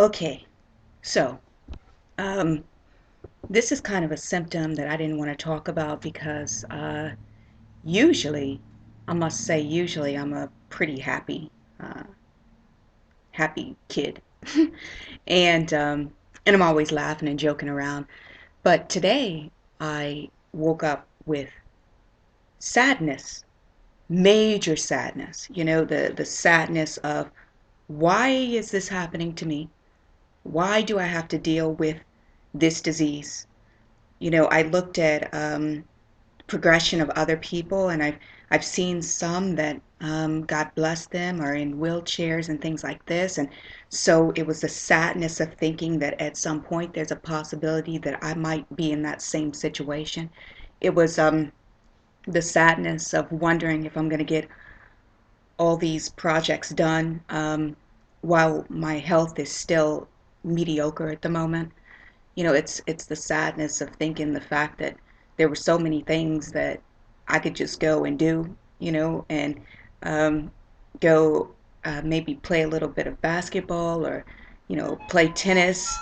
Okay, so um, this is kind of a symptom that I didn't want to talk about because usually, I must say, usually I'm a pretty uh, happy kid, and um, and I'm always laughing and joking around. But today I woke up with sadness, major sadness. The sadness of why is this happening to me? Why do I have to deal with this disease? I looked at progression of other people, and I've seen some that God bless them are in wheelchairs and things like this, and so it was the sadness of thinking that at some point there's a possibility that I might be in that same situation. It was the sadness of wondering if I'm going to get all these projects done while my health is still mediocre at the moment. It's the sadness of thinking the fact that there were so many things that I could just go and do, and um, go maybe play a little bit of basketball or, play tennis,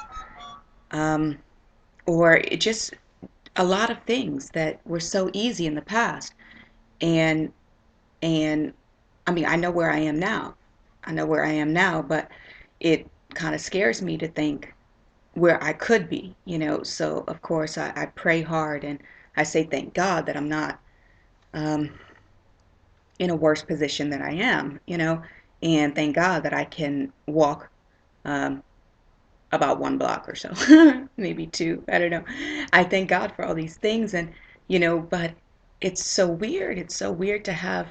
um, or it just a lot of things that were so easy in the past. And and I mean, I know where I am now. I know where I am now, but it kind of scares me to think where I could be, So of course I pray hard and I say thank God that I'm not um, in a worse position than I am, and thank God that I can walk um, about 1 block or so, maybe two. I don't know. I thank God for all these things, and but it's so weird. It's so weird to have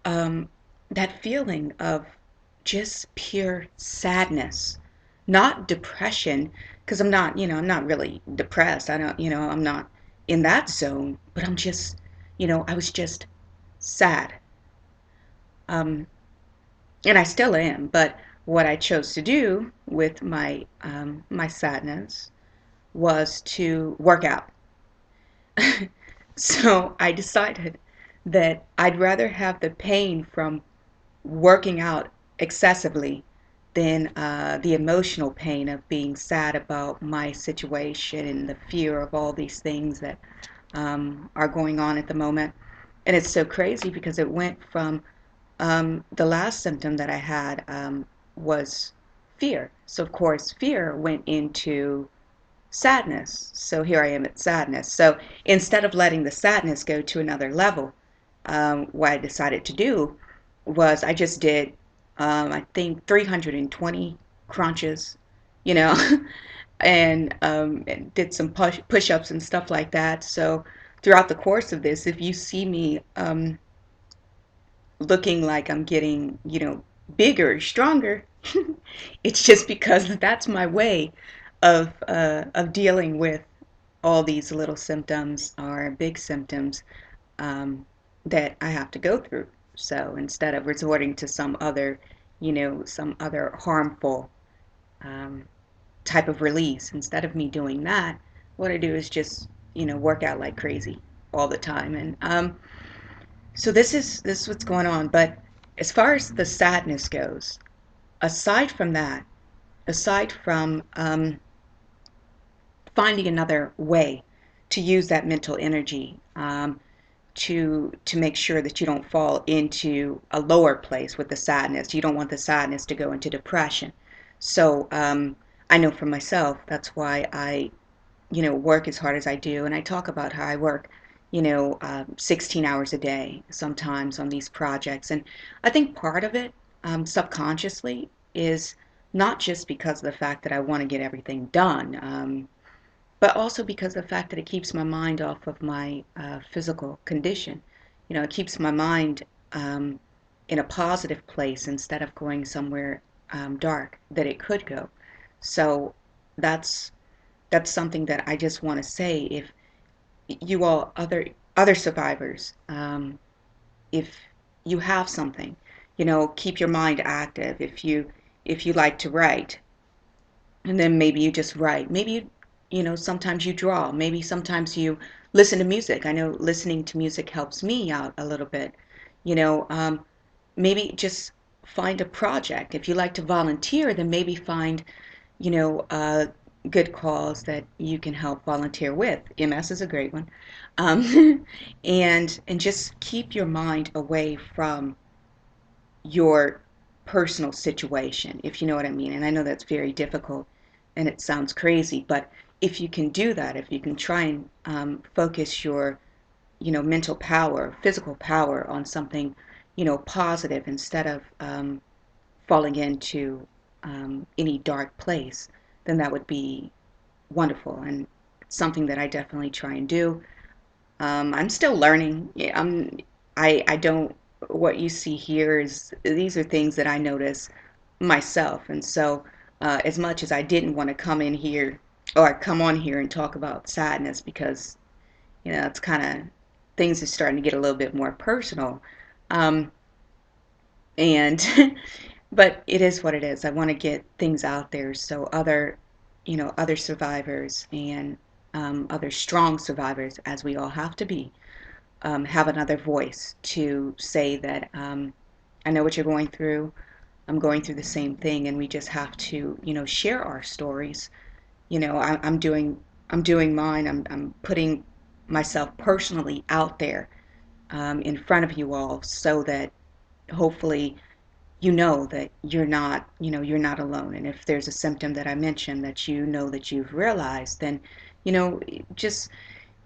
um, that feeling of just pure sadness, not depression, because I'm not really depressed. I don't, I'm not in that zone, but I'm just, I was just sad. Um, and I still am, but what I chose to do with my sadness was to work out. So I decided that I'd rather have the pain from working out excessively than the emotional pain of being sad about my situation and the fear of all these things that are going on at the moment. And it's so crazy because it went from the last symptom that I had was fear. So, of course, fear went into sadness. So here I am at sadness. So instead of letting the sadness go to another level, what I decided to do was I just did, I think, 320 crunches, you know, and did some push-ups and stuff like that. So throughout the course of this, if you see me looking like I'm getting, bigger, stronger, it's just because that's my way of dealing with all these little symptoms or big symptoms um, that I have to go through. So instead of resorting to some other harmful um, type of release, instead of me doing that, what I do is just, work out like crazy all the time. And so this is what's going on. But as far as the sadness goes, aside from that, aside from finding another way to use that mental energy to make sure that you don't fall into a lower place with the sadness. You don't want the sadness to go into depression. So I know for myself, that's why I work as hard as I do, and I talk about how I work 16 hours a day sometimes on these projects. And I think part of it subconsciously is not just because of the fact that I want to get everything done, but also because of the fact that it keeps my mind off of my physical condition. It keeps my mind in a positive place instead of going somewhere dark that it could go. So that's that's something that I just want to say. If you all other survivors, if you have something, keep your mind active. If you like to write, and then maybe you just write. Maybe sometimes you draw. Maybe sometimes you listen to music. I know listening to music helps me out a little bit. You know, um, maybe just find a project. If you like to volunteer, then maybe find, you know, good cause that you can help volunteer with. MS is a great one. And just keep your mind away from your personal situation, if you know what I mean. And I know that's very difficult and it sounds crazy, but if you can do that, if you can try and focus your, mental power, physical power on something, positive instead of falling into any dark place, then that would be wonderful. And it's something that I definitely try and do. I'm still learning. Yeah, I don't, what you see here is, these are things that I notice myself. And so, as much as I didn't want to come in here or come on here and talk about sadness because, it's kind of, things are starting to get a little bit more personal. Um, and, but it is what it is. I want to get things out there so other survivors and other strong survivors, as we all have to be, have another voice to say that I know what you're going through. I'm going through the same thing, and we just have to, share our stories. I'm doing mine. I'm putting myself personally out there in front of you all, so that hopefully you know that you're not alone. And if there's a symptom that I mentioned that that you've realized, then you know just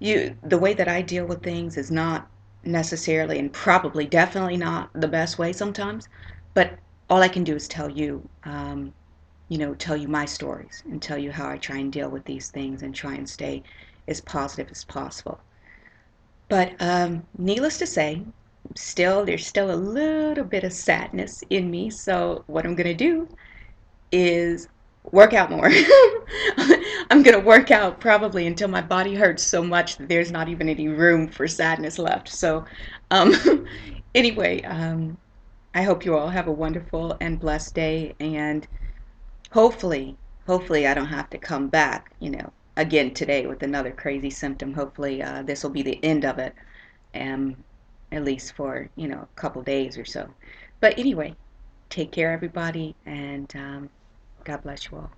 the way that I deal with things is not necessarily, and probably definitely not, the best way sometimes, but all I can do is tell you my stories and tell you how I try and deal with these things and try and stay as positive as possible. But needless to say, there's still a little bit of sadness in me. So what I'm gonna do is work out more. I'm gonna work out probably until my body hurts so much that there's not even any room for sadness left. So, um, anyway, I hope you all have a wonderful and blessed day, and hopefully, hopefully I don't have to come back, again today with another crazy symptom. Hopefully, this will be the end of it, um, at least for a couple days or so. But anyway, take care, everybody, and God bless you all.